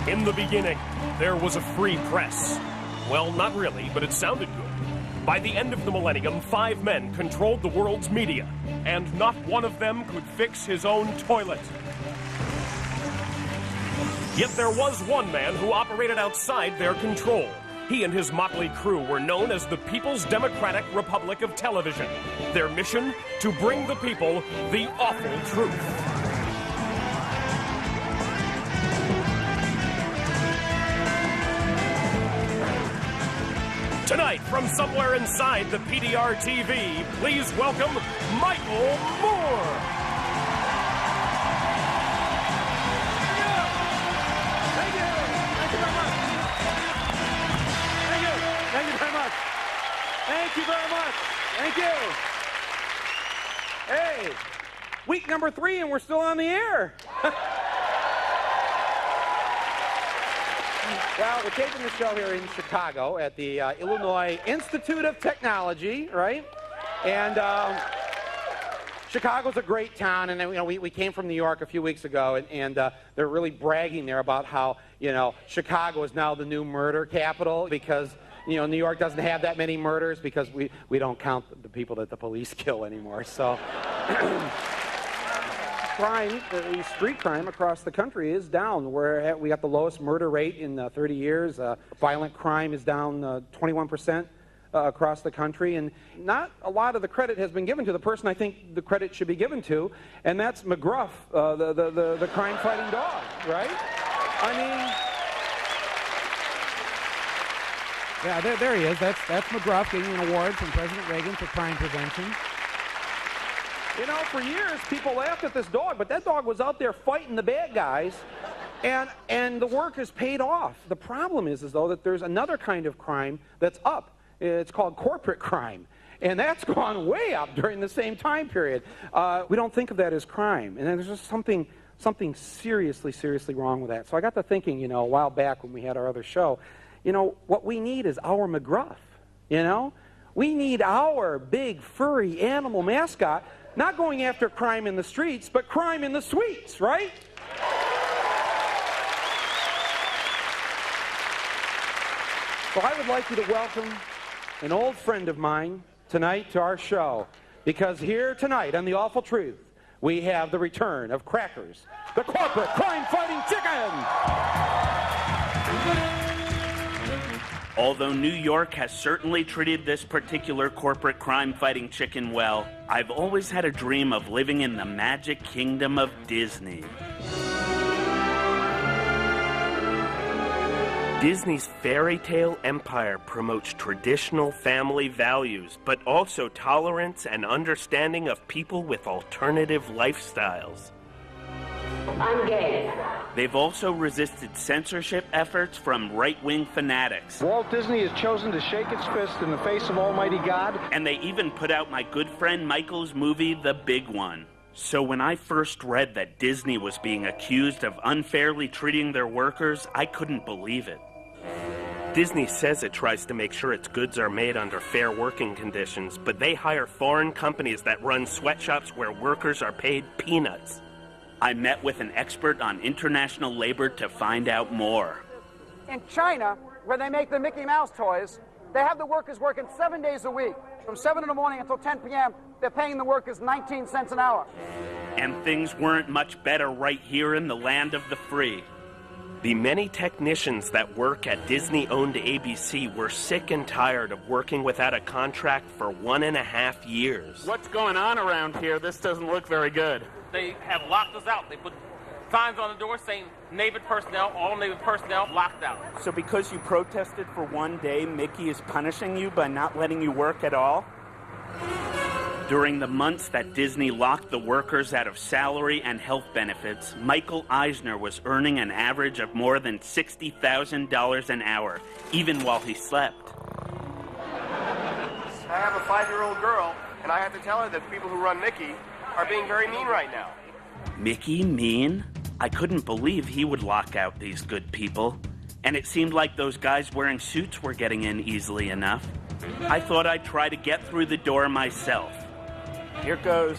In the beginning, there was a free press. Well, not really, but it sounded good. By the end of the millennium, 5 men controlled the world's media, and not one of them could fix his own toilet. Yet there was one man who operated outside their control. He and his motley crew were known as the People's Democratic Republic of Television. Their mission? To bring the people the awful truth. Tonight, from somewhere inside the PDR TV, please welcome Mάικλ Μουρ. Thank you. Thank you very much. Thank you. Thank you very much. Thank you very much. Thank you. Hey, week number 3 and we're still on the air. Well, we're taping the show here in Chicago at the Illinois Institute of Technology, right? And Chicago's a great town, and we came from New York a few weeks ago, and they're really bragging there about how Chicago is now the new murder capital because New York doesn't have that many murders because we don't count the people that the police kill anymore. So. Crime, the street crime across the country is down. We got the lowest murder rate in 30 years. Violent crime is down 21% across the country, and not a lot of the credit has been given to the person I think the credit should be given to, and that's McGruff, the crime-fighting dog, right? I mean, yeah, there he is. That's McGruff getting an award from President Reagan for crime prevention. For years, people laughed at this dog, but that dog was out there fighting the bad guys, and the work has paid off. The problem is though, that there's another kind of crime that's up. It's called corporate crime, and that's gone way up during the same time period. We don't think of that as crime, and there's just something seriously wrong with that. So I got to thinking, a while back when we had our other show, what we need is our McGruff, We need our big, furry animal mascot not going after crime in the streets, but crime in the suites, right? So I would like you to welcome an old friend of mine tonight to our show, because here tonight on The Awful Truth, we have the return of Crackers, the corporate crime-fighting chicken! Although New York has certainly treated this particular corporate crime-fighting chicken well, I've always had a dream of living in the magic kingdom of Disney. Disney's fairy tale empire promotes traditional family values, but also tolerance and understanding of people with alternative lifestyles. I'm gay. They've also resisted censorship efforts from right-wing fanatics. Walt Disney has chosen to shake its fist in the face of Almighty God. And they even put out my good friend Michael's movie, The Big One. So when I first read that Disney was being accused of unfairly treating their workers, I couldn't believe it. Disney says it tries to make sure its goods are made under fair working conditions, but they hire foreign companies that run sweatshops where workers are paid peanuts. I met with an expert on international labor to find out more. In China, where they make the Mickey Mouse toys, they have the workers working 7 days a week. From 7 in the morning until 10 p.m., they're paying the workers 19 cents an hour. And things weren't much better right here in the land of the free. The many technicians that work at Disney-owned ABC were sick and tired of working without a contract for 1.5 years. What's going on around here? This doesn't look very good. They have locked us out. They put signs on the door saying Navy personnel, all Navy personnel locked out. So because you protested for 1 day, Mickey is punishing you by not letting you work at all? During the months that Disney locked the workers out of salary and health benefits, Michael Eisner was earning an average of more than $60,000 an hour, even while he slept. I have a 5-year-old girl, and I have to tell her that the people who run Mickey are being very mean right now. Mickey mean? I couldn't believe he would lock out these good people. And it seemed like those guys wearing suits were getting in easily enough. I thought I'd try to get through the door myself. Here goes.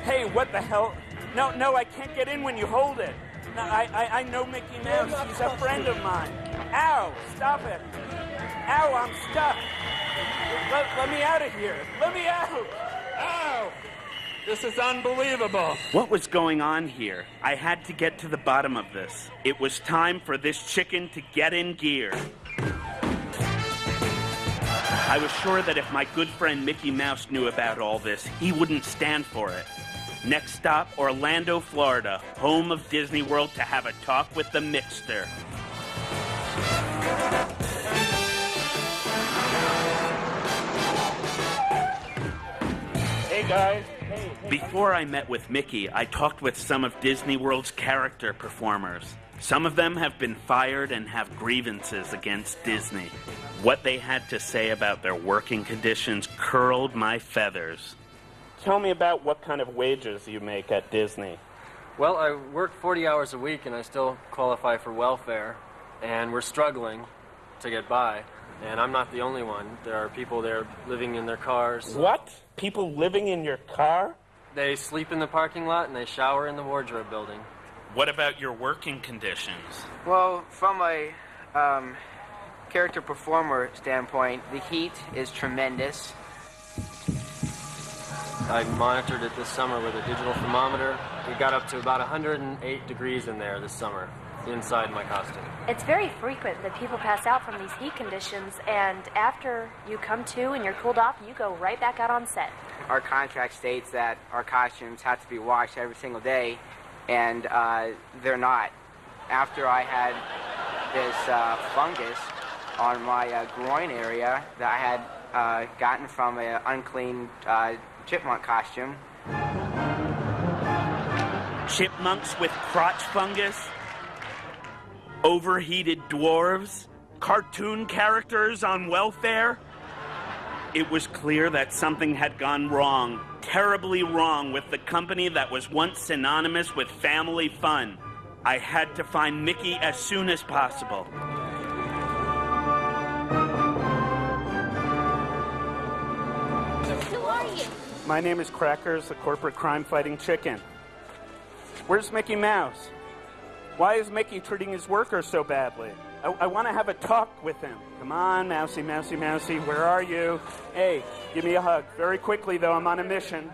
Hey, what the hell? No, I can't get in when you hold it. No, I know Mickey Mouse. He's a friend of mine. Ow! Stop it! Ow! I'm stuck. Let me out of here. Let me out! Ow! This is unbelievable. What was going on here? I had to get to the bottom of this. It was time for this chicken to get in gear. I was sure that if my good friend Mickey Mouse knew about all this, he wouldn't stand for it. Next stop, Orlando, Florida, home of Disney World, to have a talk with the Mixter. Hey, guys. Before I met with Mickey, I talked with some of Disney World's character performers. Some of them have been fired and have grievances against Disney. What they had to say about their working conditions curled my feathers. Tell me about what kind of wages you make at Disney. Well, I work 40 hours a week and I still qualify for welfare, and we're struggling to get by. And I'm not the only one. There are people there living in their cars. What? People living in your car? They sleep in the parking lot and they shower in the wardrobe building. What about your working conditions? Well, from a character performer standpoint, the heat is tremendous. I monitored it this summer with a digital thermometer. We got up to about 108 degrees in there this summer, inside my costume. It's very frequent that people pass out from these heat conditions, and after you come to and you're cooled off, you go right back out on set. Our contract states that our costumes have to be washed every single day, and they're not. After I had this fungus on my groin area that I had gotten from an unclean chipmunk costume. Chipmunks with crotch fungus? Overheated dwarves? Cartoon characters on welfare? It was clear that something had gone wrong, terribly wrong, with the company that was once synonymous with family fun. I had to find Mickey as soon as possible. Who are you? My name is Crackers, the corporate crime-fighting chicken. Where's Mickey Mouse? Why is Mickey treating his workers so badly? I want to have a talk with him. Come on, Mousy, Mousy, Mousy, where are you? Hey, give me a hug. Very quickly, though, I'm on a mission.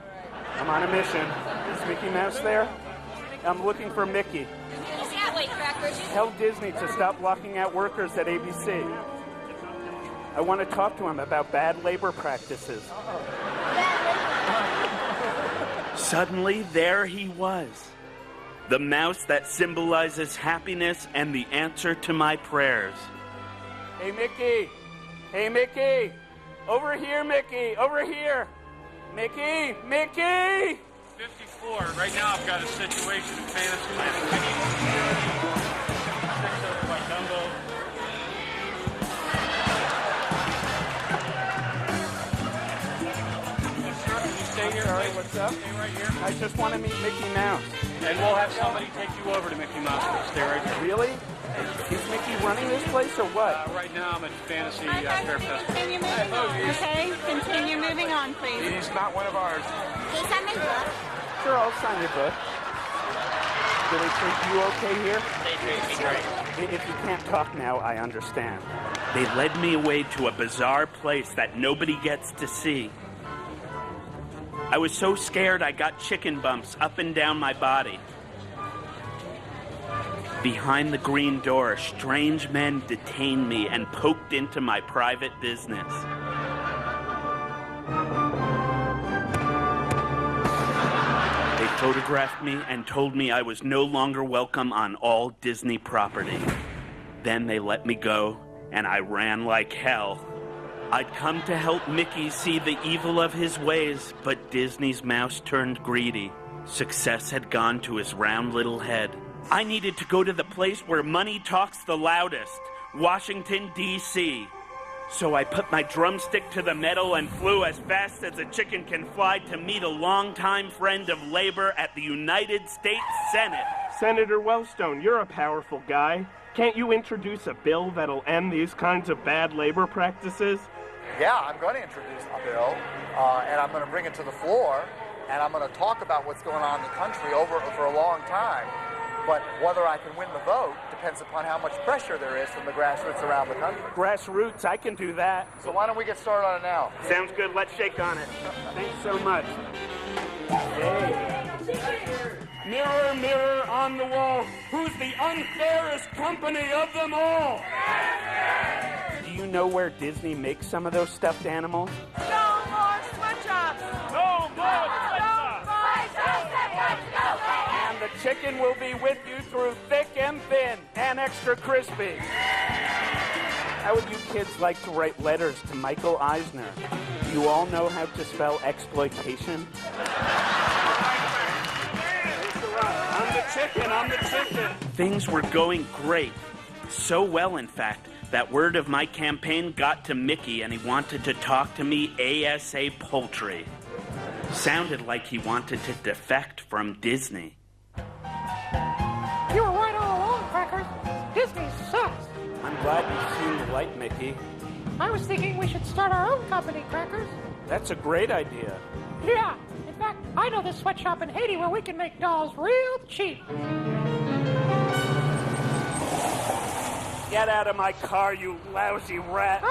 I'm on a mission. Is Mickey Mouse there? I'm looking for Mickey. That way, Crackers. Tell Disney to stop locking out workers at ABC. I want to talk to him about bad labor practices. Suddenly, there he was. The mouse that symbolizes happiness and the answer to my prayers. Hey, Mickey! Hey, Mickey! Over here, Mickey! Over here! Mickey! Mickey! 54. Right now I've got a situation in fantasy land. I need security. 6 over by Dumbo. Stay here. Sorry, what's up? Stay right here. I just want to meet Mickey Mouse. And we'll have somebody take you over to Mickey Mouse. Stay right here. Really? Is Mickey running this place or what? Right now I'm at Fantasy Fair Festival. Continue moving on. Okay, continue moving on, please. He's not one of ours. Can you sign my book? Sure, I'll sign your book. Do they treat you okay here? They treat me great. If you can't talk now, I understand. They led me away to a bizarre place that nobody gets to see. I was so scared I got chicken bumps up and down my body. Behind the green door, strange men detained me and poked into my private business. They photographed me and told me I was no longer welcome on all Disney property. Then they let me go, and I ran like hell. I'd come to help Mickey see the evil of his ways, but Disney's mouse turned greedy. Success had gone to his round little head. I needed to go to the place where money talks the loudest, Washington, D.C. So I put my drumstick to the metal and flew as fast as a chicken can fly to meet a longtime friend of labor at the United States Senate. Senator Wellstone, you're a powerful guy. Can't you introduce a bill that'll end these kinds of bad labor practices? Yeah, I'm going to introduce a bill, and I'm going to bring it to the floor, and I'm going to talk about what's going on in the country for a long time. But whether I can win the vote depends upon how much pressure there is from the grassroots around the country. Grassroots, I can do that. So why don't we get started on it now? Sounds good. Let's shake on it. Thanks so much. Hey. Mirror, mirror on the wall, who's the unfairest company of them all? Do you know where Disney makes some of those stuffed animals? No more switch-ups! No more switch-ups! And the chicken will be with you through thick and thin and extra crispy. How would you kids like to write letters to Michael Eisner? Do you all know how to spell exploitation? I'm the chicken. Things were going great. So well, in fact, that word of my campaign got to Mickey and he wanted to talk to me ASA poultry. Sounded like he wanted to defect from Disney. You were right all along, Crackers. Disney sucks. I'm glad you've seen the light, Mickey. I was thinking we should start our own company, Crackers. That's a great idea. Yeah. In fact, I know this sweatshop in Haiti where we can make dolls real cheap. Get out of my car, you lousy rat.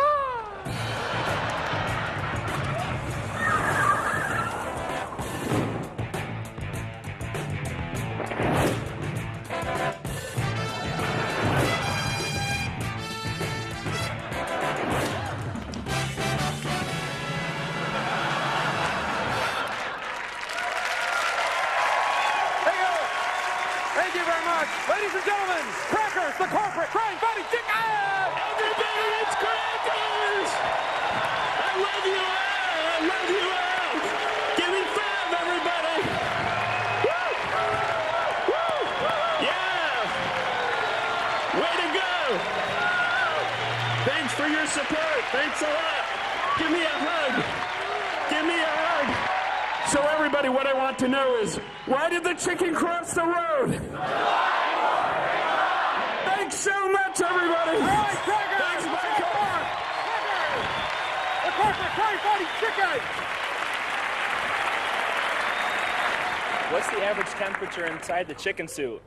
Ladies and gentlemen, Crackers, the corporate crime-fighting chicken! Everybody, it's Crackers! I love you all! I love you all! Give me 5, everybody! Woo! Woo! Yeah! Way to go! Thanks for your support. Thanks a lot. Give me a hug. Give me a hug. So everybody, what I want to know is, why did the chicken cross the road? Thanks so much, everybody. All right, Crackers! Thanks, Michael. The corporate crime-fighting chicken! What's the average temperature inside the chicken suit?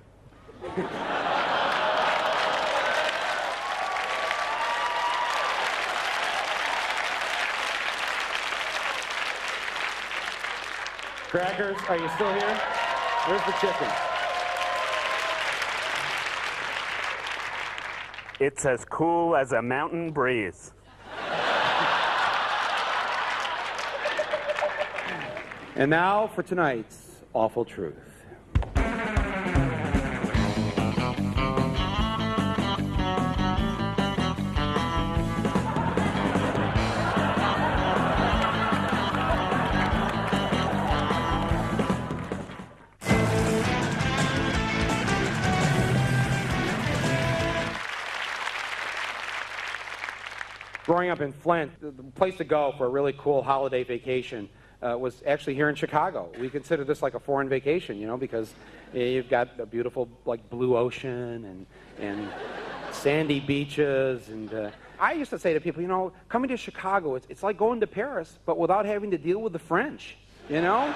Crackers, are you still here? Where's the chicken? It's as cool as a mountain breeze. And now for tonight's awful truth. Growing up in Flint, the place to go for a really cool holiday vacation was actually here in Chicago. We consider this like a foreign vacation, you know, because you've got a beautiful, like, blue ocean and sandy beaches. And I used to say to people, you know, coming to Chicago, it's like going to Paris, but without having to deal with the French, you know?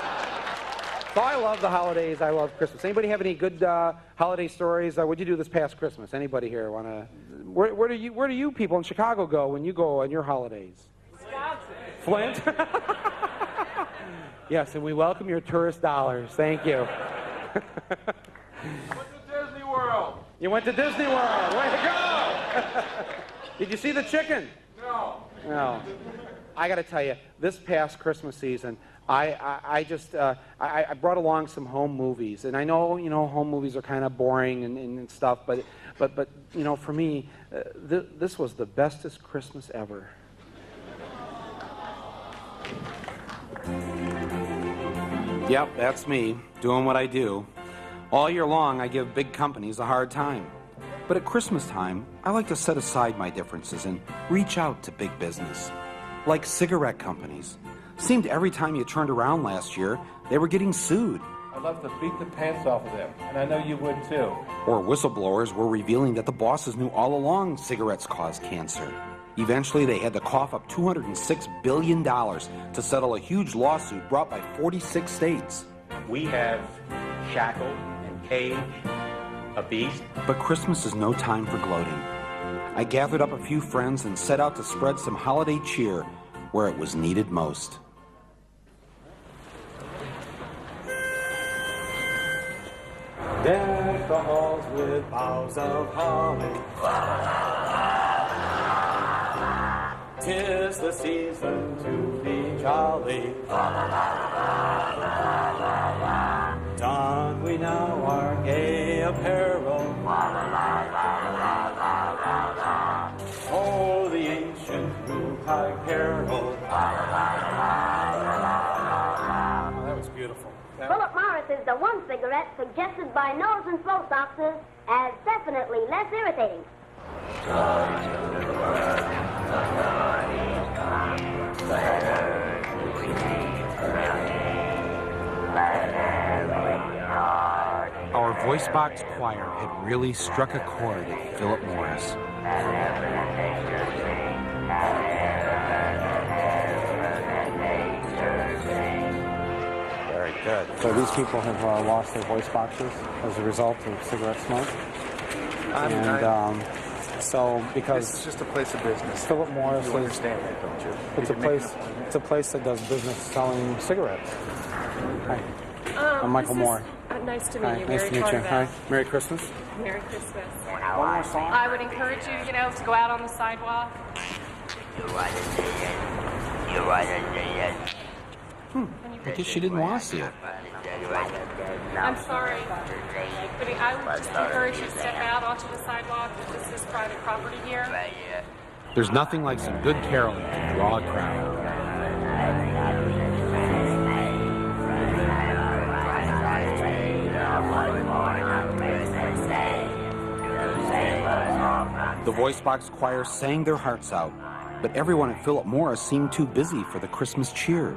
So I love the holidays. I love Christmas. Anybody have any good holiday stories? What'd you do this past Christmas? Anybody here want to? Where do you people in Chicago go when you go on your holidays? Wisconsin. Flint? Yes, and we welcome your tourist dollars. Thank you. Went to Disney World. You went to Disney World. Way to go! Did you see the chicken? No. No. I got to tell you, this past Christmas season, I brought along some home movies, and I know, you know, home movies are kind of boring and stuff, but you know, for me, this was the bestest Christmas ever. Yep, that's me, doing what I do. All year long, I give big companies a hard time. But at Christmas time, I like to set aside my differences and reach out to big business. Like cigarette companies. Seemed every time you turned around last year, they were getting sued. I'd love to beat the pants off of them, and I know you would too. Or whistleblowers were revealing that the bosses knew all along cigarettes cause cancer. Eventually, they had to cough up $206 billion to settle a huge lawsuit brought by 46 states. We have shackled and caged A beast? But Christmas is no time for gloating. I gathered up a few friends and set out to spread some holiday cheer where it was needed most. Deck the halls with boughs of holly. 'Tis the season to be jolly. Don we now our gay apparel. Oh, the ancient Yuletide carol. That was beautiful. Philip Morris is the one cigarette suggested by nose and throat doctors as definitely less irritating. Our voice box choir had really struck a chord at Philip Morris. Very good. So these people have lost their voice boxes as a result of cigarette smoke. So because it's just a place of business. Philip Morris you understand that, don't you? It's a place. It's a place that does business selling cigarettes. Hi, I'm Michael Moore. Nice to meet Hi, you. nice to meet you. Hi, Merry Christmas. Merry Christmas. One more song. I would encourage you, to go out on the sidewalk. I guess she didn't want to see it. I'm sorry, but I would just encourage you to step out onto the sidewalk. This is private property here. There's nothing like some good caroling to draw a crowd. The voice box choir sang their hearts out, but everyone at Philip Morris seemed too busy for the Christmas cheer.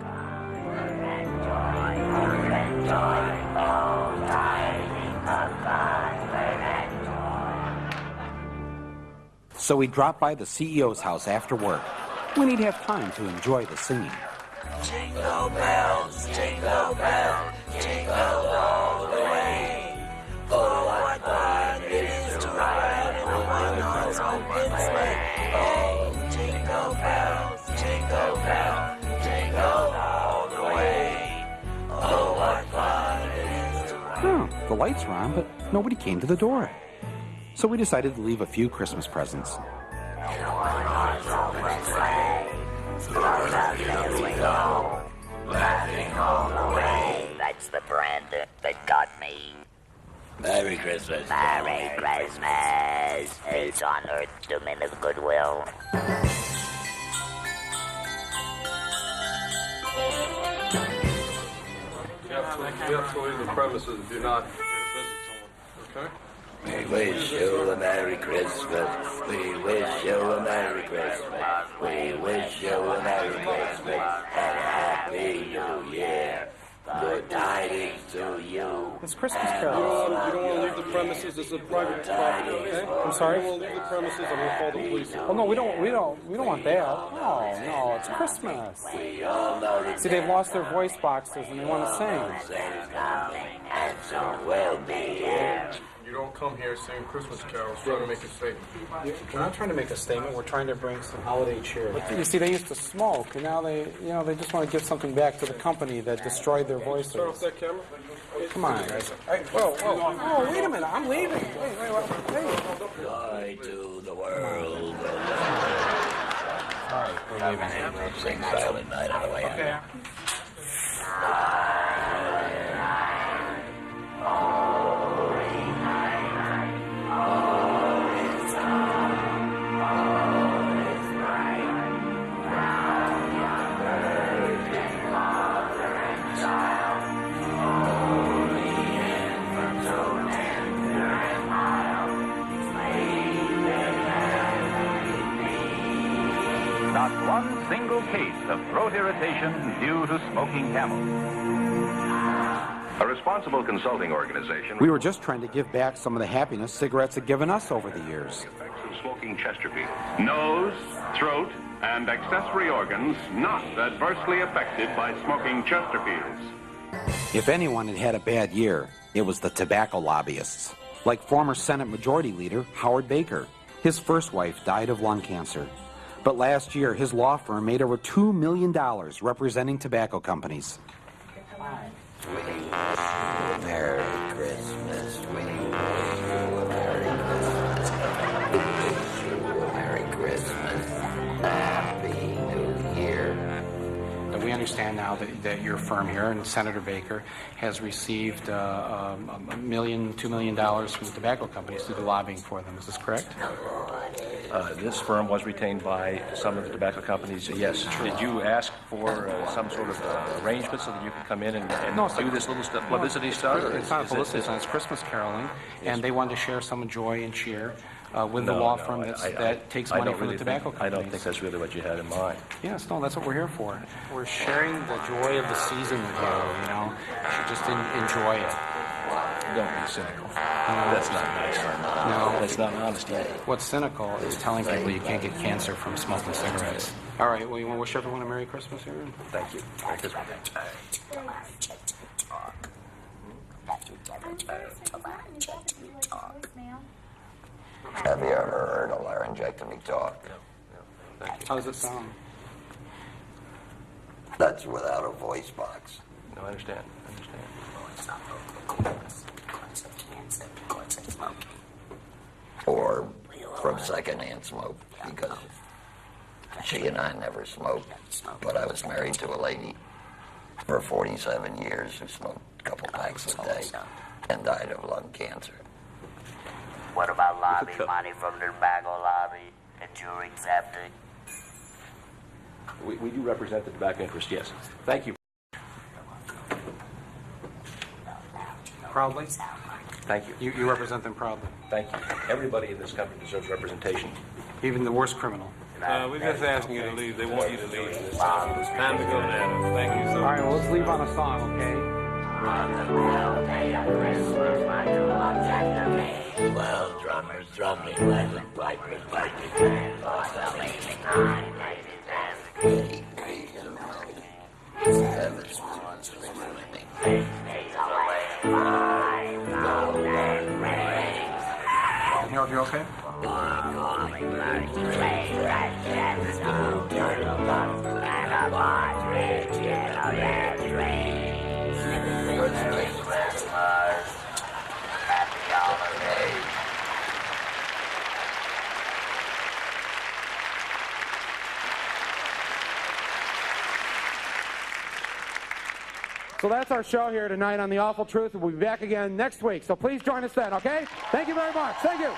So we dropped by the CEO's house after work, when he'd have time to enjoy the singing. Jingle bells, jingle all the way. Oh, what fun it is to ride in a one-horse open sleigh. Oh, jingle bells, jingle all the way. Oh, what fun it is to ride. The lights were on, but nobody came to the door. So we decided to leave a few Christmas presents. Laughing all the way. That's the brand that got me. Merry Christmas. Merry Christmas. Peace on earth to men of goodwill. You have to leave the premises if you're not visit someone, okay? We wish you a Merry Christmas. We wish you a Merry Christmas. We wish you a Merry Christmas and a Happy New Year. Good tidings to you. It's Christmas You carols. don't want to leave the premises. It's a private property, okay? I'm sorry? You don't want to leave the premises. I'm going to call the police. Oh no, we don't want that. No, it's Christmas. See, they've lost their voice boxes and they want to sing. And so we'll be here. You don't come here singing Christmas carols trying to make a statement. We're not trying to make a statement. We're trying to bring some holiday cheer. You see, they used to smoke, and now they just want to give something back to the company that destroyed their voices. Turn off that camera. Come on, guys. Whoa. Oh, wait a minute. I'm leaving. Wait. Joy to the world. All right, we're leaving. Sing Silent Night on the way out. Not one single case of throat irritation due to smoking camel. A responsible consulting organization. We were just trying to give back some of the happiness cigarettes had given us over the years. Smoking Chesterfield. Nose, throat, and accessory organs not adversely affected by smoking Chesterfields. If anyone had had a bad year, it was the tobacco lobbyists. like former Senate Majority Leader Howard Baker. His first wife died of lung cancer. But last year, his law firm made over $2 million representing tobacco companies. Merry Christmas. We wish you a Merry Christmas. We wish you a Merry Christmas. Happy New Year. We understand now that your firm here, and Senator Baker, has received $2 million from the tobacco companies to do lobbying for them. Is this correct? This firm was retained by some of the tobacco companies, yes. Did you ask for some sort of arrangement so that you could come in and do this little publicity stuff? It's not publicity stuff, it's Christmas caroling, and they wanted to share some joy and cheer with the law firm that takes money from the tobacco companies. I don't think that's really what you had in mind. Yes, no, that's what we're here for. We're sharing the joy of the season with you, you know. You should just enjoy it. Don't be cynical. That's not nice. No. That's not honesty. What's cynical is telling people you can't get cancer from smoking cigarettes. All right, well, you want to wish everyone a Merry Christmas here? Thank you. Merry Christmas. Have you ever heard a laryngectomy talk? How does it sound? That's without a voice box. No, I understand. Or from secondhand smoke, because she and I never smoked, but I was married to a lady for 47 years who smoked a couple packs a day and died of lung cancer. What about lobbying money from the tobacco lobby and jury accepting? We do represent the tobacco interest, yes. Thank you. Proudly? Thank you. You represent them proudly. Thank you. Everybody in this company deserves representation. Even the worst criminal. We're just asking you to leave. They want you to leave. It's time to go now. Thank you so much. All right, well, let's leave on a song, okay? Well, drummers drumming, legend pipers piping, Harold, you okay? So that's our show here tonight on The Awful Truth. We'll be back again next week. So please join us then, okay? Thank you very much. Thank you.